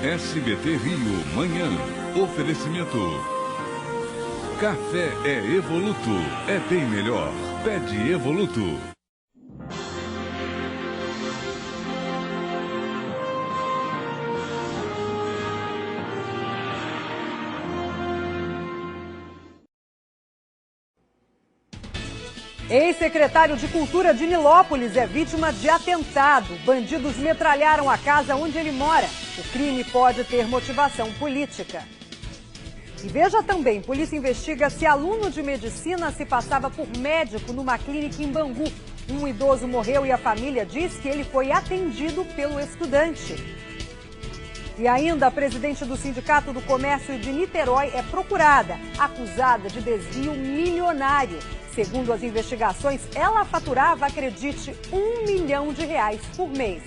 SBT Rio, manhã. Oferecimento. Café é Evoluto. É bem melhor. Pede Evoluto. Ex-secretário de Cultura de Nilópolis é vítima de atentado. Bandidos metralharam a casa onde ele mora. O crime pode ter motivação política. E veja também, polícia investiga se aluno de medicina se passava por médico numa clínica em Bangu. Um idoso morreu e a família diz que ele foi atendido pelo estudante. E ainda a presidente do Sindicato do Comércio de Niterói é procurada, acusada de desvio milionário. Segundo as investigações, ela faturava, acredite, R$1 milhão por mês.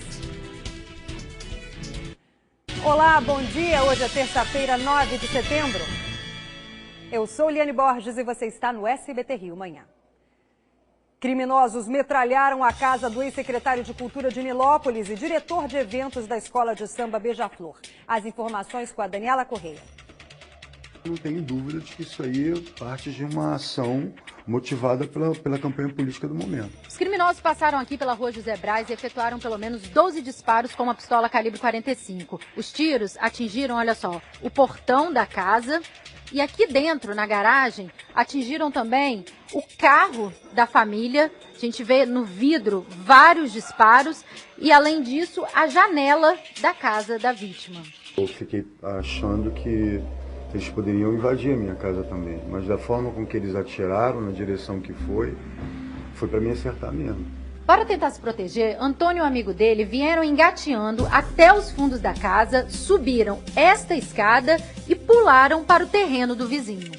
Olá, bom dia. Hoje é terça-feira, 9 de setembro. Eu sou Liane Borges e você está no SBT Rio Manhã. Criminosos metralharam a casa do ex-secretário de Cultura de Nilópolis e diretor de eventos da Escola de Samba Beija-Flor. As informações com a Daniela Correia. Não tenho dúvida de que isso aí é parte de uma ação motivada pela campanha política do momento. Os criminosos passaram aqui pela Rua José Braz e efetuaram pelo menos 12 disparos com uma pistola calibre 45. Os tiros atingiram, olha só, o portão da casa e aqui dentro, na garagem, atingiram também o carro da família. A gente vê no vidro vários disparos e, além disso, a janela da casa da vítima. Eu fiquei achando que eles poderiam invadir a minha casa também, mas da forma com que eles atiraram, na direção que foi para mim acertar mesmo. Para tentar se proteger, Antônio e o amigo dele vieram engateando até os fundos da casa, subiram esta escada e pularam para o terreno do vizinho.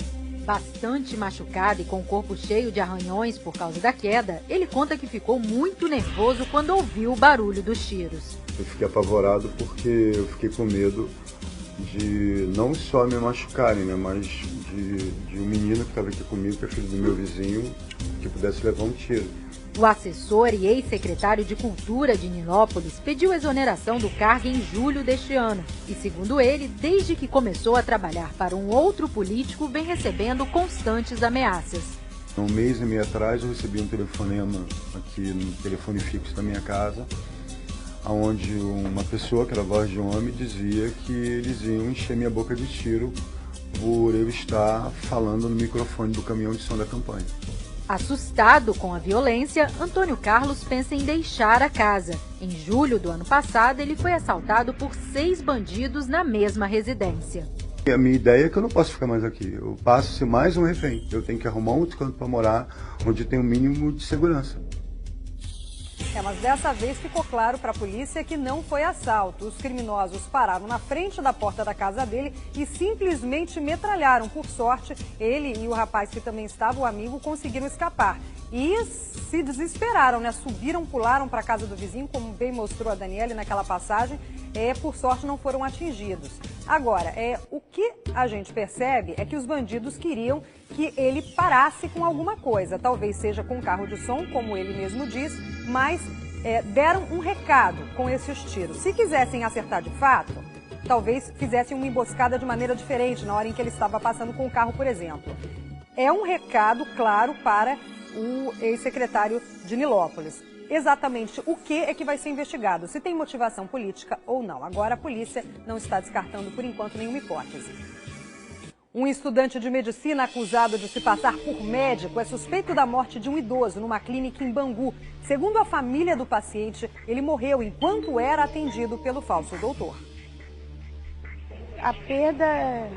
Bastante machucado e com o corpo cheio de arranhões por causa da queda, ele conta que ficou muito nervoso quando ouviu o barulho dos tiros. Eu fiquei apavorado porque eu fiquei com medo de não só me machucarem, né, mas de um menino que estava aqui comigo, que é filho do meu vizinho, que pudesse levar um tiro. O assessor e ex-secretário de Cultura de Nilópolis pediu exoneração do cargo em julho deste ano. E, segundo ele, desde que começou a trabalhar para um outro político, vem recebendo constantes ameaças. Um mês e meio atrás eu recebi um telefonema aqui no telefone fixo da minha casa, onde uma pessoa, que era a voz de um homem, dizia que eles iam encher minha boca de tiro por eu estar falando no microfone do caminhão de som da campanha. Assustado com a violência, Antônio Carlos pensa em deixar a casa. Em julho do ano passado, ele foi assaltado por 6 bandidos na mesma residência. A minha ideia é que eu não posso ficar mais aqui. Eu passo a ser mais um refém. Eu tenho que arrumar um outro canto para morar, onde tem um mínimo de segurança. Mas dessa vez ficou claro para a polícia que não foi assalto. Os criminosos pararam na frente da porta da casa dele e simplesmente metralharam. Por sorte, ele e o rapaz que também estava, o amigo, conseguiram escapar. E se desesperaram, né? Subiram, pularam para a casa do vizinho, como bem mostrou a Daniela naquela passagem. Por sorte, não foram atingidos. Agora, o que a gente percebe é que os bandidos queriam que ele parasse com alguma coisa. Talvez seja com um carro de som, como ele mesmo diz, mas deram um recado com esses tiros. Se quisessem acertar de fato, talvez fizessem uma emboscada de maneira diferente na hora em que ele estava passando com o carro, por exemplo. É um recado, claro, para o ex-secretário de Nilópolis. Exatamente o que é que vai ser investigado, se tem motivação política ou não. Agora a polícia não está descartando por enquanto nenhuma hipótese. Um estudante de medicina acusado de se passar por médico é suspeito da morte de um idoso numa clínica em Bangu. Segundo a família do paciente, ele morreu enquanto era atendido pelo falso doutor. A perda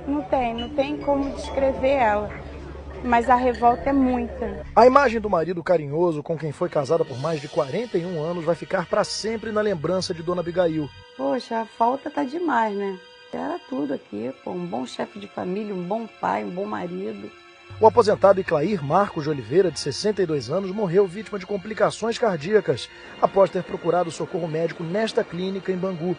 não tem como descrever ela, mas a revolta é muita. A imagem do marido carinhoso com quem foi casada por mais de 41 anos vai ficar para sempre na lembrança de Dona Abigail. Poxa, a falta tá demais, né? Era tudo aqui, um bom chefe de família, um bom pai, um bom marido. O aposentado Iclair Marcos de Oliveira, de 62 anos, morreu vítima de complicações cardíacas após ter procurado socorro médico nesta clínica em Bangu.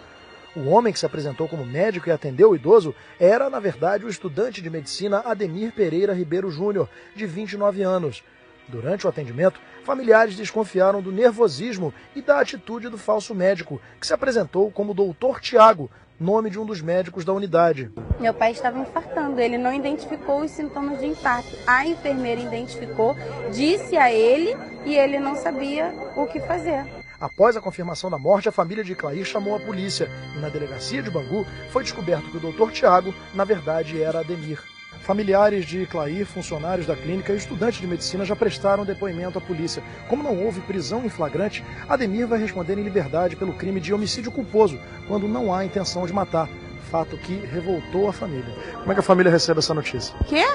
O homem que se apresentou como médico e atendeu o idoso era, na verdade, o estudante de medicina Ademir Pereira Ribeiro Júnior, de 29 anos. Durante o atendimento, familiares desconfiaram do nervosismo e da atitude do falso médico, que se apresentou como Dr. Tiago, nome de um dos médicos da unidade. Meu pai estava infartando, ele não identificou os sintomas de infarto. A enfermeira identificou, disse a ele e ele não sabia o que fazer. Após a confirmação da morte, a família de Clair chamou a polícia e na delegacia de Bangu foi descoberto que o Dr. Tiago, na verdade, era Ademir. Familiares de Clair, funcionários da clínica e estudantes de medicina já prestaram depoimento à polícia. Como não houve prisão em flagrante, Ademir vai responder em liberdade pelo crime de homicídio culposo, quando não há intenção de matar, fato que revoltou a família. Como é que a família recebe essa notícia? Quê?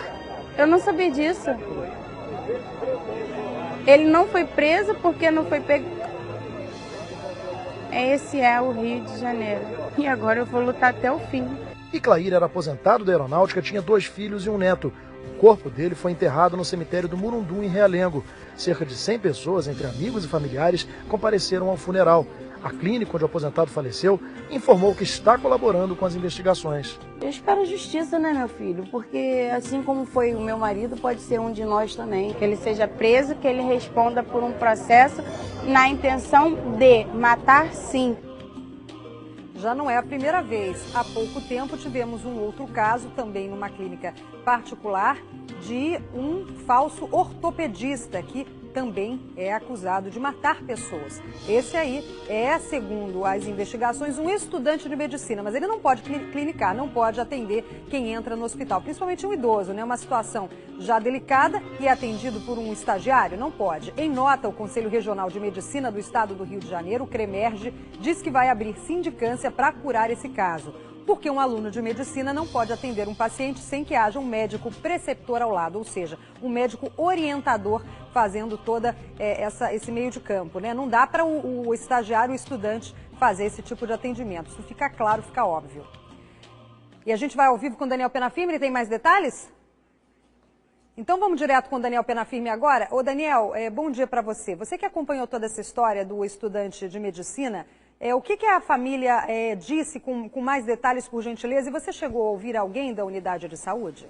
Eu não sabia disso. Ele não foi preso porque não foi pego. Esse é o Rio de Janeiro. E agora eu vou lutar até o fim. E Clair era aposentado da aeronáutica, tinha 2 filhos e um neto. O corpo dele foi enterrado no cemitério do Murundum, em Realengo. Cerca de 100 pessoas, entre amigos e familiares, compareceram ao funeral. A clínica onde o aposentado faleceu informou que está colaborando com as investigações. Eu espero a justiça, né, meu filho? Porque assim como foi o meu marido, pode ser um de nós também. Que ele seja preso, que ele responda por um processo na intenção de matar, sim. Já não é a primeira vez. Há pouco tempo tivemos um outro caso, também numa clínica particular, de um falso ortopedista que também é acusado de matar pessoas. Esse aí é, segundo as investigações, um estudante de medicina, mas ele não pode clinicar, não pode atender quem entra no hospital, principalmente um idoso, né? Uma situação já delicada e é atendido por um estagiário, não pode. Em nota, o Conselho Regional de Medicina do Estado do Rio de Janeiro, o CREMERGE, diz que vai abrir sindicância para curar esse caso. Porque um aluno de medicina não pode atender um paciente sem que haja um médico preceptor ao lado, ou seja, um médico orientador fazendo toda esse meio de campo, né? Não dá para o estagiário, o estudante, fazer esse tipo de atendimento. Isso fica claro, fica óbvio. E a gente vai ao vivo com o Daniel Penafirme, ele tem mais detalhes? Então vamos direto com o Daniel Penafirme agora. Ô Daniel, bom dia para você. Você que acompanhou toda essa história do estudante de medicina, o que a família disse com mais detalhes, por gentileza? E você chegou a ouvir alguém da unidade de saúde?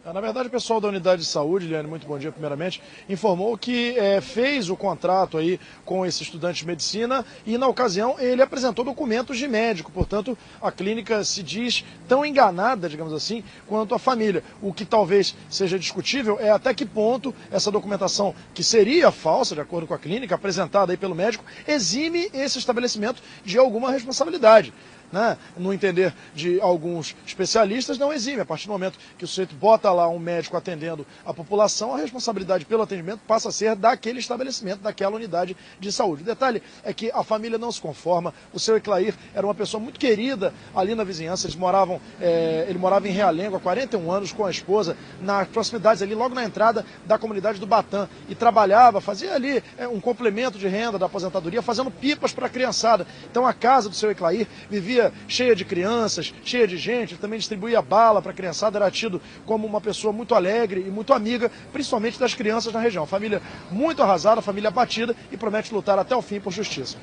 Na verdade, o pessoal da unidade de saúde, Eliane, muito bom dia primeiramente, informou que fez o contrato aí com esse estudante de medicina e na ocasião ele apresentou documentos de médico, portanto a clínica se diz tão enganada, digamos assim, quanto a família. O que talvez seja discutível é até que ponto essa documentação, que seria falsa, de acordo com a clínica, apresentada aí pelo médico, exime esse estabelecimento de alguma responsabilidade. Né? No entender de alguns especialistas, não exime. A partir do momento que o sujeito bota lá um médico atendendo a população, a responsabilidade pelo atendimento passa a ser daquele estabelecimento, daquela unidade de saúde. O detalhe é que a família não se conforma. O seu Clair era uma pessoa muito querida ali na vizinhança. Ele morava em Realengo há 41 anos com a esposa, nas proximidades ali, logo na entrada da comunidade do Batã. E trabalhava, fazia ali um complemento de renda da aposentadoria, fazendo pipas para a criançada. Então a casa do seu Clair vivia cheia de crianças, cheia de gente, ele também distribuía bala para a criançada, era tido como uma pessoa muito alegre e muito amiga, principalmente das crianças na região. Família muito arrasada, família abatida e promete lutar até o fim por justiça.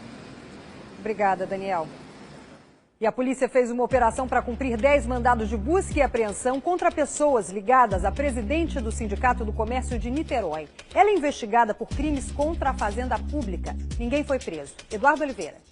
Obrigada, Daniel. E a polícia fez uma operação para cumprir 10 mandados de busca e apreensão contra pessoas ligadas à presidente do Sindicato do Comércio de Niterói. Ela é investigada por crimes contra a fazenda pública. Ninguém foi preso. Eduardo Oliveira.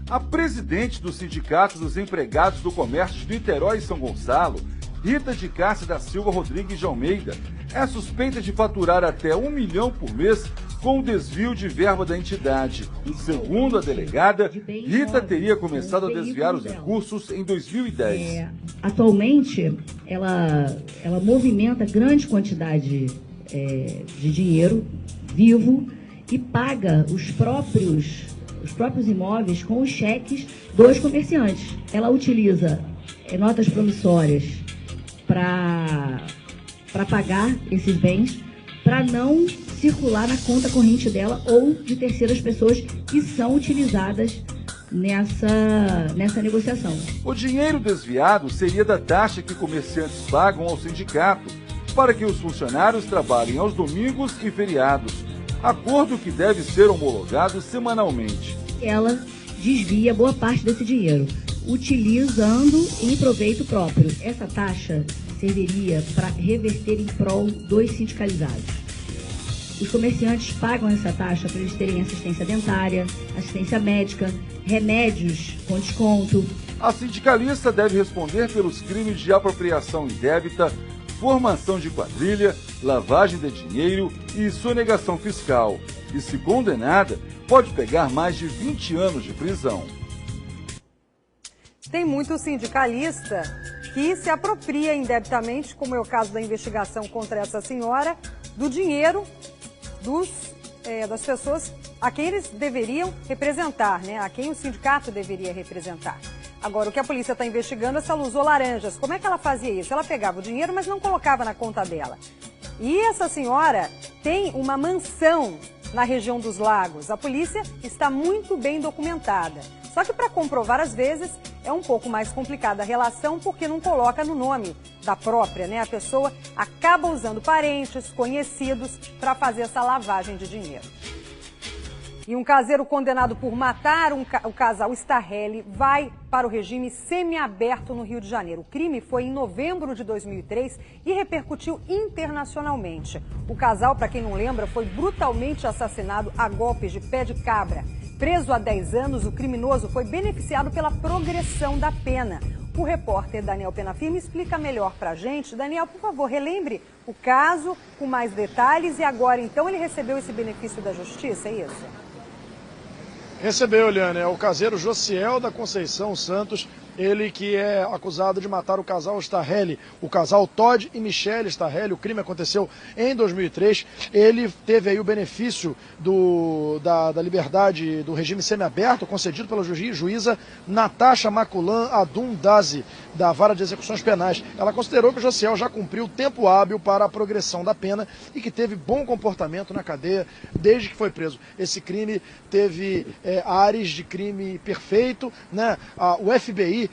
A presidente do Sindicato dos Empregados do Comércio de Niterói e São Gonçalo, Rita de Cássia da Silva Rodrigues de Almeida, é suspeita de faturar até R$1 milhão por mês com o desvio de verba da entidade. Segundo a delegada, Rita teria começado a desviar os recursos em 2010. Atualmente, ela movimenta grande quantidade de dinheiro vivo e paga os próprios imóveis com os cheques dos comerciantes. Ela utiliza notas promissórias para pagar esses bens, para não circular na conta corrente dela ou de terceiras pessoas que são utilizadas nessa negociação. O dinheiro desviado seria da taxa que comerciantes pagam ao sindicato para que os funcionários trabalhem aos domingos e feriados. Acordo que deve ser homologado semanalmente. Ela desvia boa parte desse dinheiro, utilizando em proveito próprio. Essa taxa serviria para reverter em prol dos sindicalizados. Os comerciantes pagam essa taxa para eles terem assistência dentária, assistência médica, remédios com desconto. A sindicalista deve responder pelos crimes de apropriação indébita, formação de quadrilha, lavagem de dinheiro e sonegação fiscal. E, se condenada, pode pegar mais de 20 anos de prisão. Tem muito sindicalista que se apropria indebitamente, como é o caso da investigação contra essa senhora, do dinheiro das pessoas a quem eles deveriam representar, né? A quem o sindicato deveria representar. Agora, o que a polícia está investigando é se ela usou laranjas. Como é que ela fazia isso? Ela pegava o dinheiro, mas não colocava na conta dela. E essa senhora tem uma mansão na região dos Lagos. A polícia está muito bem documentada. Só que para comprovar, às vezes, é um pouco mais complicada a relação porque não coloca no nome da própria, né? A pessoa acaba usando parentes, conhecidos, para fazer essa lavagem de dinheiro. E um caseiro condenado por matar o casal Starrelli vai para o regime semiaberto no Rio de Janeiro. O crime foi em novembro de 2003 e repercutiu internacionalmente. O casal, para quem não lembra, foi brutalmente assassinado a golpes de pé de cabra. Preso há 10 anos, o criminoso foi beneficiado pela progressão da pena. O repórter Daniel Penafirme explica melhor para a gente. Daniel, por favor, relembre o caso com mais detalhes e agora, então, ele recebeu esse benefício da justiça, é isso? Recebeu, Eliane, é o caseiro Josiel da Conceição Santos, ele que é acusado de matar o casal Starrelli, o casal Todd e Michelle Starrelli. O crime aconteceu em 2003. Ele teve aí o benefício da liberdade do regime semiaberto concedido pela juíza Natasha Maculan Adum Dazi, da Vara de Execuções Penais. Ela considerou que o Josiel já cumpriu tempo hábil para a progressão da pena e que teve bom comportamento na cadeia desde que foi preso. Esse crime teve ares de crime perfeito, né? O FBI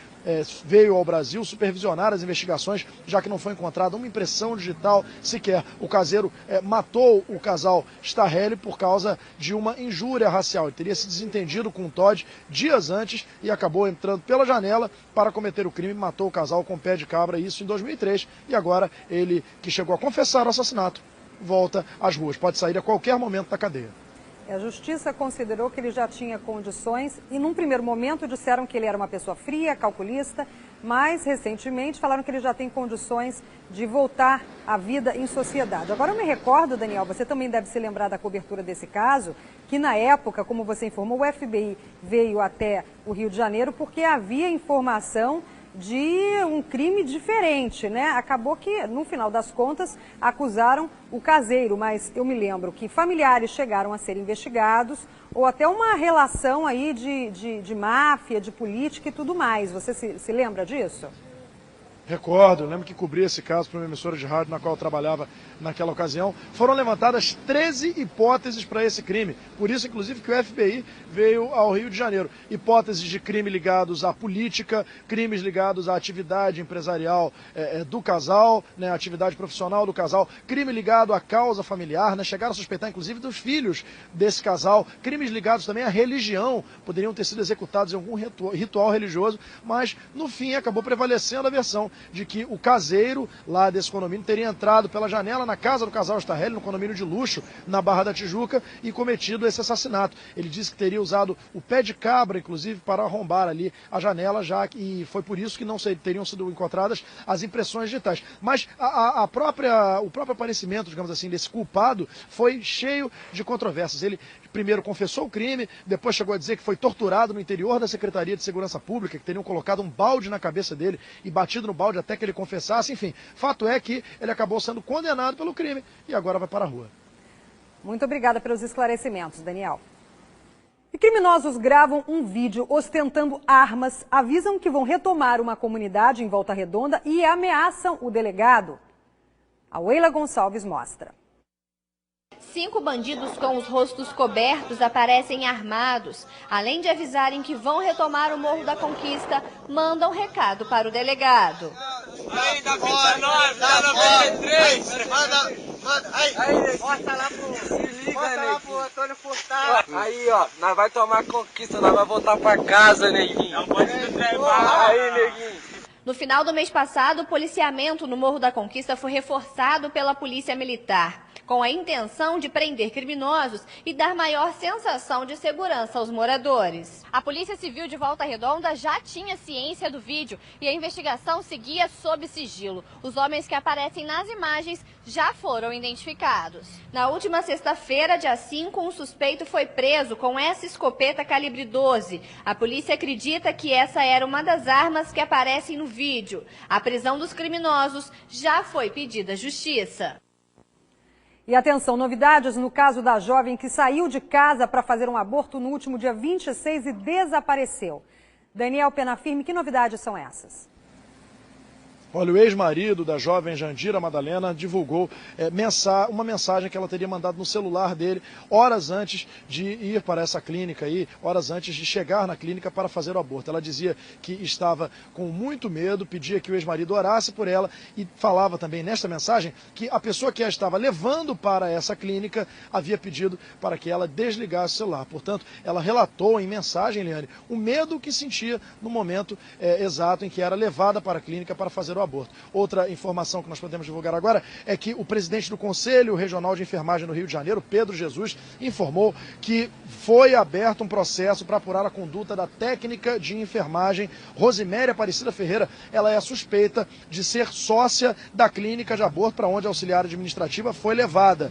veio ao Brasil supervisionar as investigações, já que não foi encontrada uma impressão digital sequer. O caseiro matou o casal Starrelli por causa de uma injúria racial. Ele teria se desentendido com o Todd dias antes e acabou entrando pela janela para cometer o crime, matou o casal com pé de cabra, isso em 2003. E agora ele, que chegou a confessar o assassinato, volta às ruas. Pode sair a qualquer momento da cadeia. A justiça considerou que ele já tinha condições e, num primeiro momento, disseram que ele era uma pessoa fria, calculista, mas, recentemente, falaram que ele já tem condições de voltar à vida em sociedade. Agora, eu me recordo, Daniel, você também deve se lembrar da cobertura desse caso, que, na época, como você informou, o FBI veio até o Rio de Janeiro porque havia informação de um crime diferente, né? Acabou que, no final das contas, acusaram o caseiro, mas eu me lembro que familiares chegaram a ser investigados, ou até uma relação aí de máfia, de política e tudo mais. Você se lembra disso? Recordo, lembro que cobri esse caso para uma emissora de rádio na qual eu trabalhava naquela ocasião. Foram levantadas 13 hipóteses para esse crime. Por isso, inclusive, que o FBI veio ao Rio de Janeiro. Hipóteses de crime ligados à política, crimes ligados à atividade empresarial do casal, né, atividade profissional do casal, crime ligado à causa familiar, né, chegaram a suspeitar, inclusive, dos filhos desse casal, crimes ligados também à religião, poderiam ter sido executados em algum ritual religioso, mas, no fim, acabou prevalecendo a versão de que o caseiro lá desse condomínio teria entrado pela janela na casa do casal Starrelli, no condomínio de luxo, na Barra da Tijuca, e cometido esse assassinato. Ele disse que teria usado o pé de cabra, inclusive, para arrombar ali a janela, já que foi por isso que não teriam sido encontradas as impressões digitais. Mas o próprio aparecimento, digamos assim, desse culpado foi cheio de controvérsias. Ele primeiro confessou o crime, depois chegou a dizer que foi torturado no interior da Secretaria de Segurança Pública, que teriam colocado um balde na cabeça dele e batido no balde até que ele confessasse. Enfim, fato é que ele acabou sendo condenado pelo crime e agora vai para a rua. Muito obrigada pelos esclarecimentos, Daniel. E criminosos gravam um vídeo ostentando armas, avisam que vão retomar uma comunidade em Volta Redonda e ameaçam o delegado. A Weila Gonçalves mostra. 5 bandidos com os rostos cobertos aparecem armados. Além de avisarem que vão retomar o Morro da Conquista, mandam recado para o delegado. Aí, da 29, da 93. Aí, mostra lá pro Antônio Furtado. Aí, ó, nós vai tomar a conquista, nós vai voltar pra casa, neguinho. Não pode se trevar. Aí, neguinho. No final do mês passado, o policiamento no Morro da Conquista foi reforçado pela Polícia Militar, com a intenção de prender criminosos e dar maior sensação de segurança aos moradores. A Polícia Civil de Volta Redonda já tinha ciência do vídeo e a investigação seguia sob sigilo. Os homens que aparecem nas imagens já foram identificados. Na última sexta-feira, dia 5, um suspeito foi preso com essa escopeta calibre 12. A polícia acredita que essa era uma das armas que aparecem no vídeo. A prisão dos criminosos já foi pedida à justiça. E atenção, novidades no caso da jovem que saiu de casa para fazer um aborto no último dia 26 e desapareceu. Daniel Penafirme, que novidades são essas? Olha, o ex-marido da jovem Jandira Madalena divulgou uma mensagem que ela teria mandado no celular dele horas antes de ir para essa clínica aí, horas antes de chegar na clínica para fazer o aborto. Ela dizia que estava com muito medo, pedia que o ex-marido orasse por ela e falava também nesta mensagem que a pessoa que a estava levando para essa clínica havia pedido para que ela desligasse o celular. Portanto, ela relatou em mensagem, Eliane, o medo que sentia no momento exato em que era levada para a clínica para fazer o aborto. Outra informação que nós podemos divulgar agora é que o presidente do Conselho Regional de Enfermagem no Rio de Janeiro, Pedro Jesus, informou que foi aberto um processo para apurar a conduta da técnica de enfermagem Rosiméria Aparecida Ferreira. Ela é suspeita de ser sócia da clínica de aborto para onde a auxiliar administrativa foi levada.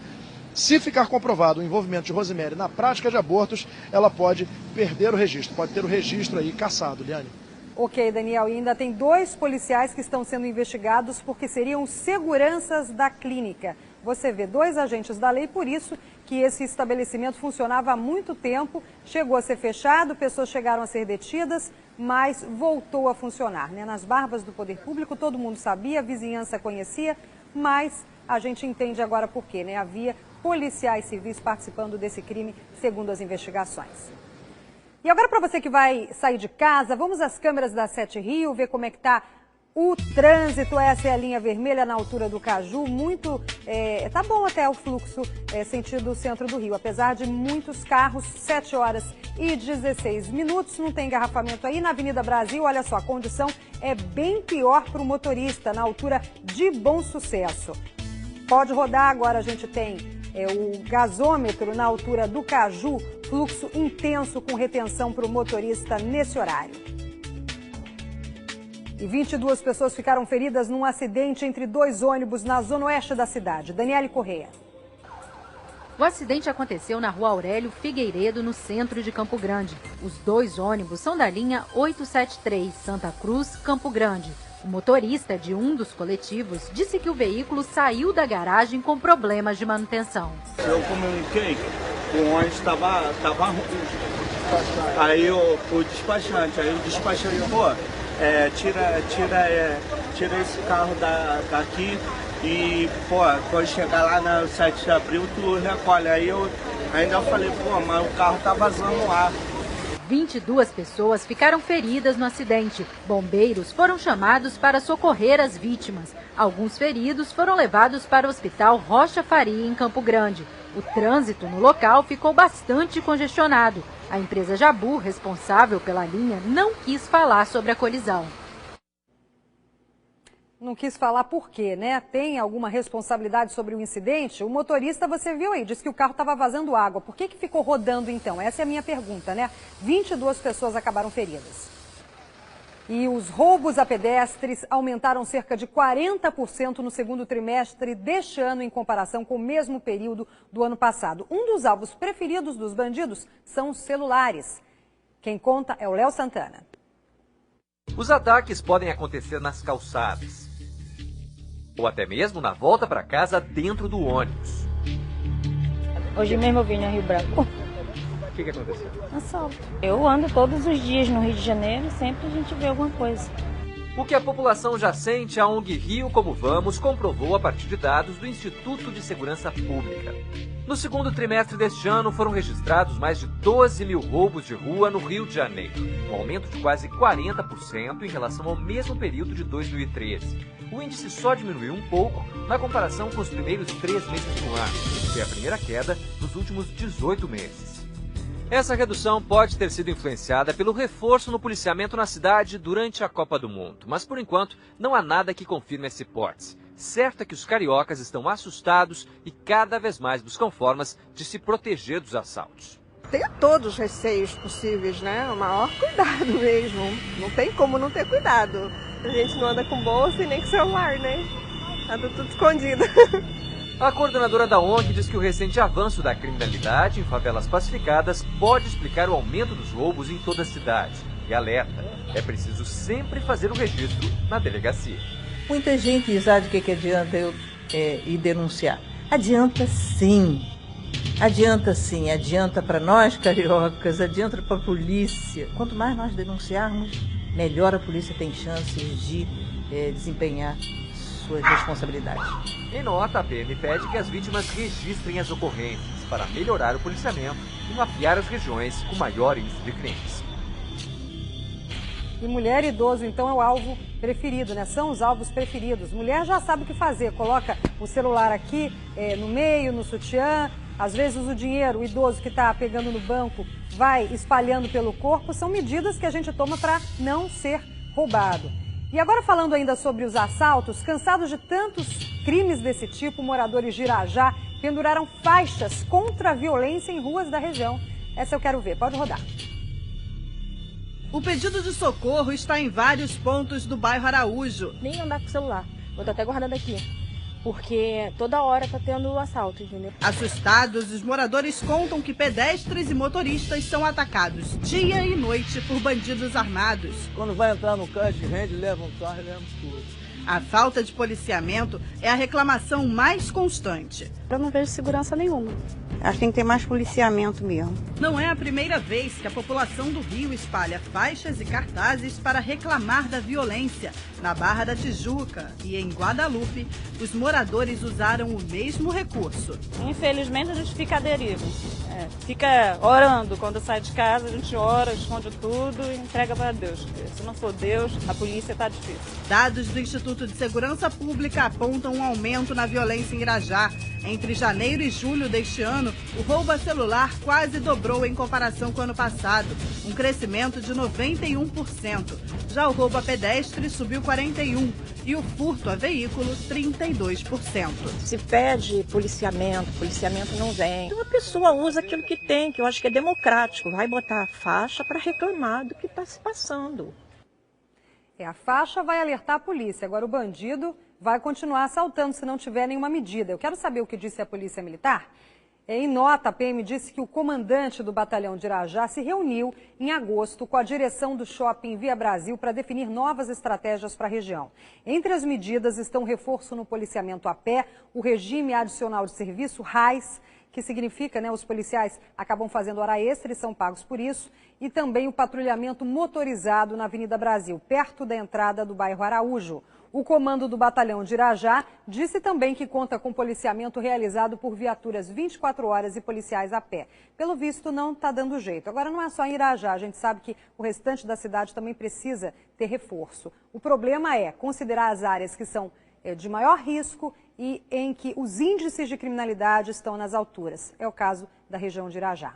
Se ficar comprovado o envolvimento de Rosiméria na prática de abortos, ela pode perder o registro, pode ter o registro aí cassado, Liane. Ok, Daniel, e ainda tem 2 policiais que estão sendo investigados porque seriam seguranças da clínica. Você vê, 2 agentes da lei, por isso que esse estabelecimento funcionava há muito tempo, chegou a ser fechado, pessoas chegaram a ser detidas, mas voltou a funcionar, né? Nas barbas do poder público, todo mundo sabia, a vizinhança conhecia, mas a gente entende agora por quê, né? Havia policiais civis participando desse crime, segundo as investigações. E agora, para você que vai sair de casa, vamos às câmeras da 7 Rio, ver como é que está o trânsito. Essa é a linha vermelha na altura do Caju. Tá bom até o fluxo sentido centro do Rio, apesar de muitos carros, 7 horas e 16 minutos. Não tem engarrafamento aí. Na Avenida Brasil, olha só, a condição é bem pior para o motorista, na altura de Bom Sucesso. Pode rodar, agora a gente tem o gasômetro na altura do Caju, fluxo intenso com retenção para o motorista nesse horário. E 22 pessoas ficaram feridas num acidente entre 2 ônibus na zona oeste da cidade. Daniele Correia. O acidente aconteceu na rua Aurélio Figueiredo, no centro de Campo Grande. Os 2 ônibus são da linha 873, Santa Cruz, Campo Grande. O motorista de um dos coletivos disse que o veículo saiu da garagem com problemas de manutenção. Eu comuniquei, o ônibus estava ruim. Aí o despachante, o despachante, tira esse carro daqui e, quando chegar lá na 7 de abril, tu recolhe. Aí eu ainda falei, mas o carro tá vazando ar. 22 pessoas ficaram feridas no acidente. Bombeiros foram chamados para socorrer as vítimas. Alguns feridos foram levados para o Hospital Rocha Faria, em Campo Grande. O trânsito no local ficou bastante congestionado. A empresa Jabu, responsável pela linha, não quis falar sobre a colisão. Não quis falar por quê, né? Tem alguma responsabilidade sobre o incidente? O motorista, você viu aí, disse que o carro estava vazando água. Por que ficou rodando então? Essa é a minha pergunta, né? 22 pessoas acabaram feridas. E os roubos a pedestres aumentaram cerca de 40% no segundo trimestre deste ano em comparação com o mesmo período do ano passado. Um dos alvos preferidos dos bandidos são os celulares. Quem conta é o Léo Santana. Os ataques podem acontecer nas calçadas, ou até mesmo na volta para casa dentro do ônibus. Hoje mesmo eu vim no Rio Branco. O que aconteceu? Assalto. Eu ando todos os dias no Rio de Janeiro, sempre a gente vê alguma coisa. O que a população já sente, a ONG Rio Como Vamos comprovou a partir de dados do Instituto de Segurança Pública. No segundo trimestre deste ano, foram registrados mais de 12 mil roubos de rua no Rio de Janeiro, um aumento de quase 40% em relação ao mesmo período de 2013. O índice só diminuiu um pouco na comparação com os primeiros 3 meses do ano, que foi a primeira queda nos últimos 18 meses. Essa redução pode ter sido influenciada pelo reforço no policiamento na cidade durante a Copa do Mundo. Mas, por enquanto, não há nada que confirme essa hipótese. Certo é que os cariocas estão assustados e cada vez mais buscam formas de se proteger dos assaltos. Tenha todos os receios possíveis, né? O maior cuidado mesmo. Não tem como não ter cuidado. A gente não anda com bolsa e nem com celular, né? Anda tudo escondido. A coordenadora da ONG diz que o recente avanço da criminalidade em favelas pacificadas pode explicar o aumento dos roubos em toda a cidade. E alerta, é preciso sempre fazer o registro na delegacia. Muita gente diz, de que adianta eu ir denunciar? Adianta sim. Adianta sim, adianta para nós cariocas, adianta para a polícia. Quanto mais nós denunciarmos, melhor a polícia tem chances de desempenhar suas responsabilidades. Em nota, a PM pede que as vítimas registrem as ocorrências para melhorar o policiamento e mapear as regiões com maior índice de crimes. E mulher e idoso, então, é o alvo preferido, né? São os alvos preferidos. Mulher já sabe o que fazer, coloca o celular aqui no meio, no sutiã. Às vezes o dinheiro, o idoso que está pegando no banco, vai espalhando pelo corpo. São medidas que a gente toma para não ser roubado. E agora falando ainda sobre os assaltos, cansados de tantos crimes desse tipo, moradores de Irajá penduraram faixas contra a violência em ruas da região. Essa eu quero ver, pode rodar. O pedido de socorro está em vários pontos do bairro Araújo. Nem andar com o celular, vou estar até guardando aqui, porque toda hora tá tendo assalto, entendeu? Assustados, os moradores contam que pedestres e motoristas são atacados dia e noite por bandidos armados. Quando vai entrar no caixa de rende, levam um carro e levam tudo. A falta de policiamento é a reclamação mais constante. Eu não vejo segurança nenhuma. Acho que tem que ter mais policiamento mesmo. Não é a primeira vez que a população do Rio espalha faixas e cartazes para reclamar da violência. Na Barra da Tijuca e em Guadalupe, os moradores usaram o mesmo recurso. Infelizmente a gente fica à deriva. Fica orando. Quando sai de casa, a gente ora, esconde tudo e entrega para Deus. Porque se não for Deus, a polícia está difícil. Dados do Instituto de Segurança Pública apontam um aumento na violência em Irajá. Entre janeiro e julho deste ano, o roubo a celular quase dobrou em comparação com o ano passado, um crescimento de 91%. Já o roubo a pedestre subiu 41% e o furto a veículo 32%. Se pede policiamento não vem. Então a pessoa usa aquilo que tem, que eu acho que é democrático, vai botar a faixa para reclamar do que está se passando. A faixa vai alertar a polícia, agora o bandido vai continuar assaltando se não tiver nenhuma medida. Eu quero saber o que disse a Polícia Militar. Em nota, a PM disse que o comandante do batalhão de Irajá se reuniu em agosto com a direção do Shopping Via Brasil para definir novas estratégias para a região. Entre as medidas estão o reforço no policiamento a pé, o regime adicional de serviço, RAIS, que significa, os policiais acabam fazendo hora extra e são pagos por isso, e também o patrulhamento motorizado na Avenida Brasil, perto da entrada do bairro Araújo. O comando do batalhão de Irajá disse também que conta com policiamento realizado por viaturas 24 horas e policiais a pé. Pelo visto, não está dando jeito. Agora, não é só em Irajá, a gente sabe que o restante da cidade também precisa ter reforço. O problema é considerar as áreas que são de maior risco e em que os índices de criminalidade estão nas alturas. É o caso da região de Irajá.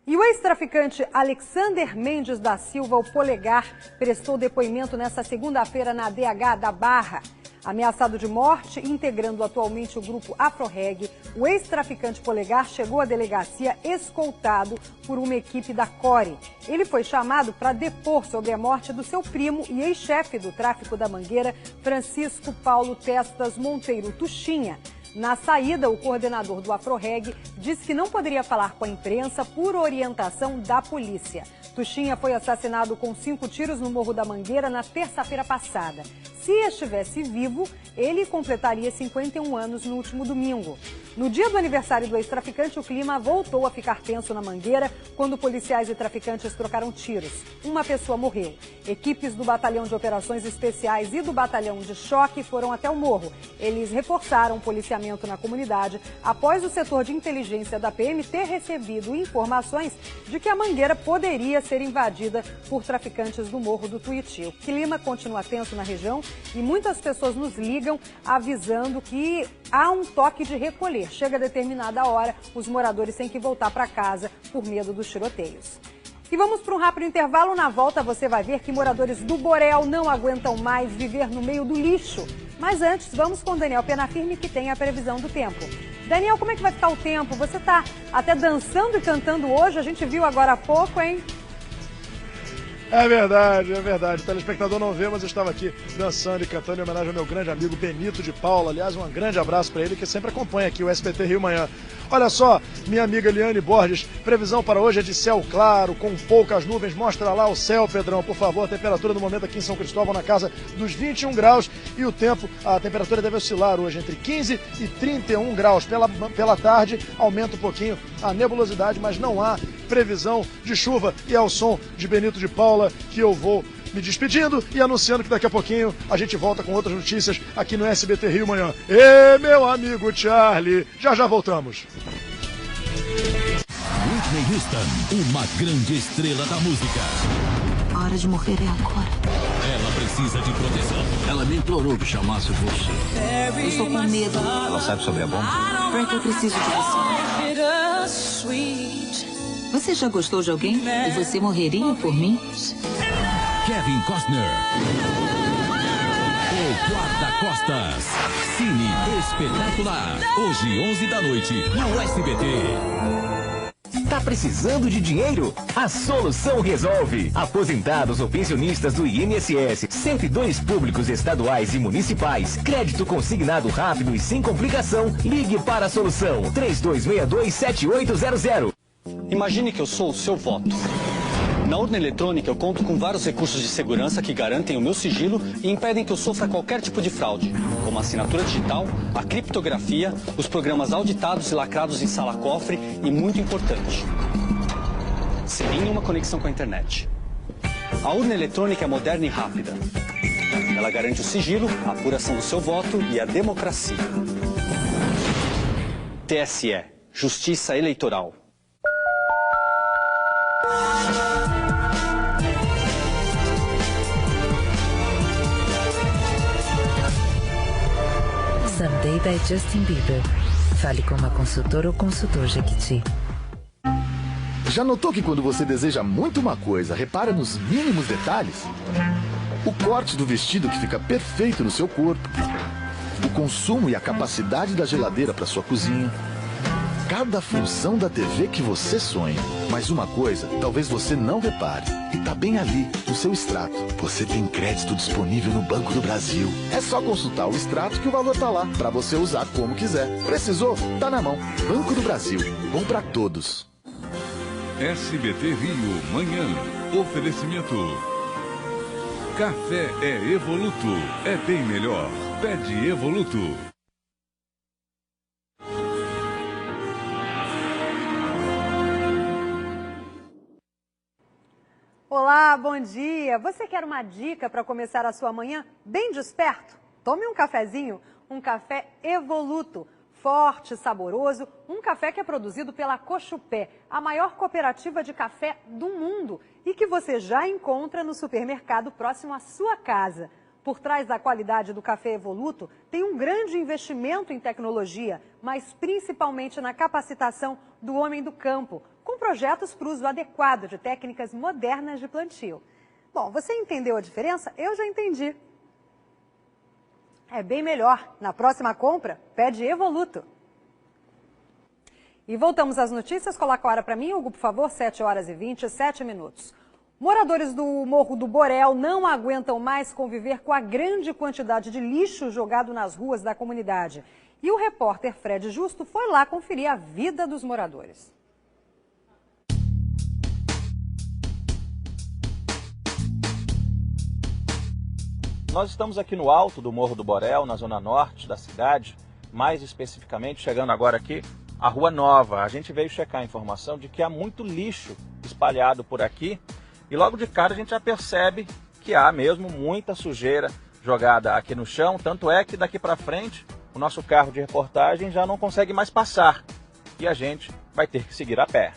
E o ex-traficante Alexander Mendes da Silva, o Polegar, prestou depoimento nesta segunda-feira na DH da Barra. Ameaçado de morte, integrando atualmente o grupo Afroreg, o ex-traficante Polegar chegou à delegacia escoltado por uma equipe da CORE. Ele foi chamado para depor sobre a morte do seu primo e ex-chefe do tráfico da Mangueira, Francisco Paulo Testas Monteiro Tuxinha. Na saída, o coordenador do Afroreg disse que não poderia falar com a imprensa por orientação da polícia. Tuxinha foi assassinado com 5 tiros no Morro da Mangueira na terça-feira passada. Se estivesse vivo, ele completaria 51 anos no último domingo. No dia do aniversário do ex-traficante, o clima voltou a ficar tenso na Mangueira quando policiais e traficantes trocaram tiros. Uma pessoa morreu. Equipes do Batalhão de Operações Especiais e do Batalhão de Choque foram até o morro. Eles reforçaram o policiamento na comunidade após o setor de inteligência da PM ter recebido informações de que a Mangueira poderia ser invadida por traficantes do Morro do Tuiuti. O clima continua tenso na região E muitas pessoas nos ligam avisando que há um toque de recolher. Chega a determinada hora, os moradores têm que voltar para casa por medo dos tiroteios. E vamos para um rápido intervalo. Na volta você vai ver que moradores do Borel não aguentam mais viver no meio do lixo. Mas antes, vamos com o Daniel Penafirme, que tem a previsão do tempo. Daniel, como é que vai ficar o tempo? Você está até dançando e cantando hoje, a gente viu agora há pouco, hein? É verdade, é verdade. O telespectador não vê, mas eu estava aqui dançando e cantando em homenagem ao meu grande amigo Benito de Paula. Aliás, um grande abraço para ele, que sempre acompanha aqui o SBT Rio Manhã. Olha só, minha amiga Eliane Borges, previsão para hoje é de céu claro, com poucas nuvens. Mostra lá o céu, Pedrão, por favor. A temperatura no momento aqui em São Cristóvão na casa dos 21 graus. E o tempo, a temperatura deve oscilar hoje entre 15 e 31 graus. Pela tarde, aumenta um pouquinho a nebulosidade, mas não há previsão de chuva. E ao som de Benito de Paula que eu vou me despedindo e anunciando que daqui a pouquinho a gente volta com outras notícias aqui no SBT Rio Manhã. E meu amigo Charlie, já voltamos. Whitney Houston, uma grande estrela da música. A hora de morrer é agora. Ela precisa de proteção. Ela me implorou que chamasse você. Eu estou com medo. Ela sabe sobre a bomba? Frank, eu preciso de você. Você já gostou de alguém? E você morreria por mim? Kevin Costner. O Guarda-Costas. Cine Espetacular. Hoje, 11 da noite, no SBT. Tá precisando de dinheiro? A Solução resolve. Aposentados ou pensionistas do INSS, 102 públicos estaduais e municipais, crédito consignado rápido e sem complicação. Ligue para a Solução 3262-7800. Imagine que eu sou o seu voto. Na urna eletrônica eu conto com vários recursos de segurança que garantem o meu sigilo e impedem que eu sofra qualquer tipo de fraude, como a assinatura digital, a criptografia, os programas auditados e lacrados em sala-cofre e, muito importante, sem nenhuma conexão com a internet. A urna eletrônica é moderna e rápida. Ela garante o sigilo, a apuração do seu voto e a democracia. TSE, Justiça Eleitoral. Someday by Justin Bieber. Fale com uma consultora ou consultor Jequiti. Já notou que quando você deseja muito uma coisa, repara nos mínimos detalhes? O corte do vestido que fica perfeito no seu corpo, o consumo e a capacidade da geladeira para sua cozinha, cada função da TV que você sonha. Mas uma coisa, talvez você não repare, e tá bem ali, no seu extrato. Você tem crédito disponível no Banco do Brasil. É só consultar o extrato que o valor tá lá, para você usar como quiser. Precisou? Tá na mão. Banco do Brasil. Bom pra todos. SBT Rio Manhã. Oferecimento. Café é Evoluto. É bem melhor. Pede Evoluto. Olá, bom dia! Você quer uma dica para começar a sua manhã bem desperto? Tome um cafezinho, um café Evoluto, forte, saboroso, um café que é produzido pela Cochupé, a maior cooperativa de café do mundo e que você já encontra no supermercado próximo à sua casa. Por trás da qualidade do café Evoluto tem um grande investimento em tecnologia, mas principalmente na capacitação do homem do campo, com projetos para o uso adequado de técnicas modernas de plantio. Bom, você entendeu a diferença? Eu já entendi. É bem melhor. Na próxima compra, pede Evoluto. E voltamos às notícias. Coloca a hora para mim, Hugo, por favor, 7h27. Moradores do Morro do Borel não aguentam mais conviver com a grande quantidade de lixo jogado nas ruas da comunidade. E o repórter Fred Justo foi lá conferir a vida dos moradores. Nós estamos aqui no alto do Morro do Borel, na zona norte da cidade, mais especificamente chegando agora aqui à Rua Nova. A gente veio checar a informação de que há muito lixo espalhado por aqui e logo de cara a gente já percebe que há mesmo muita sujeira jogada aqui no chão, tanto é que daqui para frente o nosso carro de reportagem já não consegue mais passar e a gente vai ter que seguir a pé.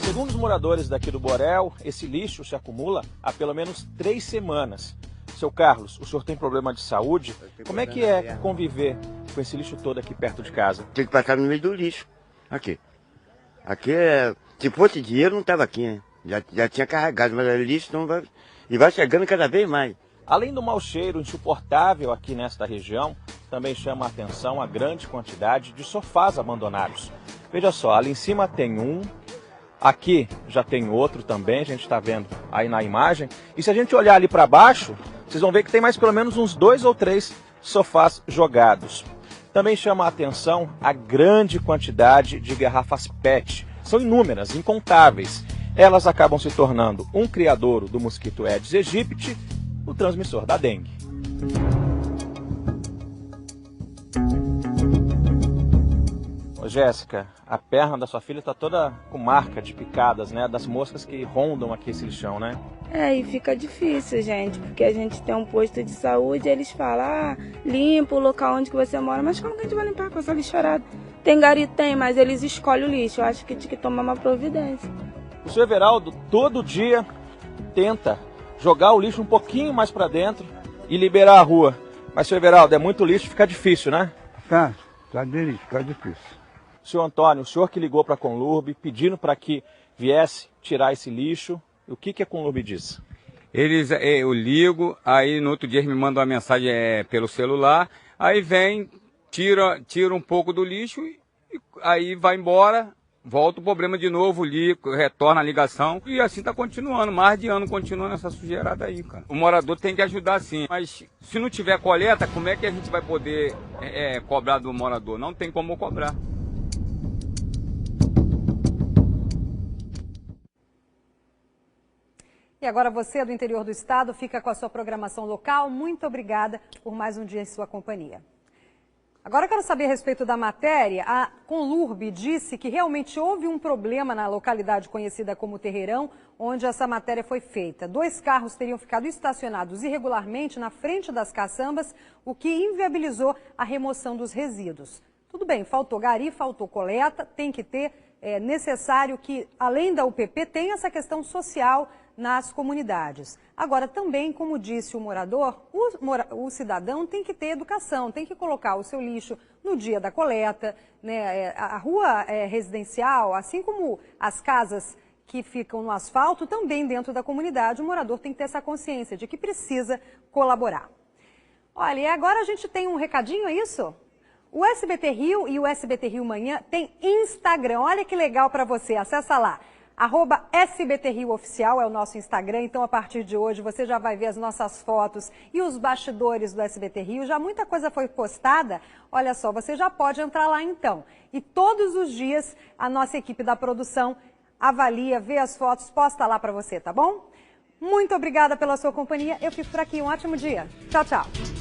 Segundo os moradores daqui do Borel, esse lixo se acumula há pelo menos 3 semanas. Seu Carlos, o senhor tem problema de saúde? Como é que é conviver com esse lixo todo aqui perto de casa? Tem que passar no meio do lixo. Aqui. Aqui é... Se fosse dinheiro, não estava aqui, né? Já tinha carregado, mas o lixo não vai... E vai chegando cada vez mais. Além do mau cheiro insuportável aqui nesta região, também chama a atenção a grande quantidade de sofás abandonados. Veja só, ali em cima tem um, aqui já tem outro também, a gente está vendo aí na imagem. E se a gente olhar ali para baixo, vocês vão ver que tem mais pelo menos uns 2 ou 3 sofás jogados. Também chama a atenção a grande quantidade de garrafas PET. São inúmeras, incontáveis. Elas acabam se tornando um criadouro do mosquito Aedes aegypti, o transmissor da dengue. Ô Jéssica, a perna da sua filha está toda com marca de picadas, né? Das moscas que rondam aqui esse lixão, né? E fica difícil, gente, porque a gente tem um posto de saúde e eles falam, limpa o local onde que você mora, mas como que a gente vai limpar com essa lixarada? Tem gari? Tem, mas eles escolhem o lixo, eu acho que tinha que tomar uma providência. O senhor Everaldo todo dia tenta jogar o lixo um pouquinho mais para dentro e liberar a rua. Mas, senhor Everaldo, é muito lixo, fica difícil, né? Tá fica difícil. Senhor Antônio, o senhor que ligou para a Conlurb pedindo para que viesse tirar esse lixo, o que a Conlurb diz? Eu ligo, aí no outro dia eles me mandam uma mensagem pelo celular, aí vem, tira um pouco do lixo e aí vai embora, volta o problema de novo, ligo, retorna a ligação e assim tá continuando, mais de ano continuando essa sujeirada aí, cara. O morador tem que ajudar sim, mas se não tiver coleta, como é que a gente vai poder cobrar do morador? Não tem como cobrar. E agora você do interior do estado fica com a sua programação local. Muito obrigada por mais um dia em sua companhia. Agora eu quero saber a respeito da matéria. A Conlurb disse que realmente houve um problema na localidade conhecida como Terreirão, onde essa matéria foi feita. 2 carros teriam ficado estacionados irregularmente na frente das caçambas, o que inviabilizou a remoção dos resíduos. Tudo bem, faltou gari, faltou coleta, tem que ter, é necessário que, além da UPP, tenha essa questão social nas comunidades. Agora, também, como disse o morador, o cidadão tem que ter educação, tem que colocar o seu lixo no dia da coleta, né? A rua residencial, assim como as casas que ficam no asfalto, também dentro da comunidade, o morador tem que ter essa consciência de que precisa colaborar. Olha, e agora a gente tem um recadinho, é isso? O SBT Rio e o SBT Rio Manhã tem Instagram. Olha que legal para você, acessa lá. @SBT Rio Oficial é o nosso Instagram, então a partir de hoje você já vai ver as nossas fotos e os bastidores do SBT Rio, já muita coisa foi postada, olha só, você já pode entrar lá então. E todos os dias a nossa equipe da produção avalia, vê as fotos, posta lá para você, tá bom? Muito obrigada pela sua companhia, eu fico por aqui, um ótimo dia. Tchau, tchau.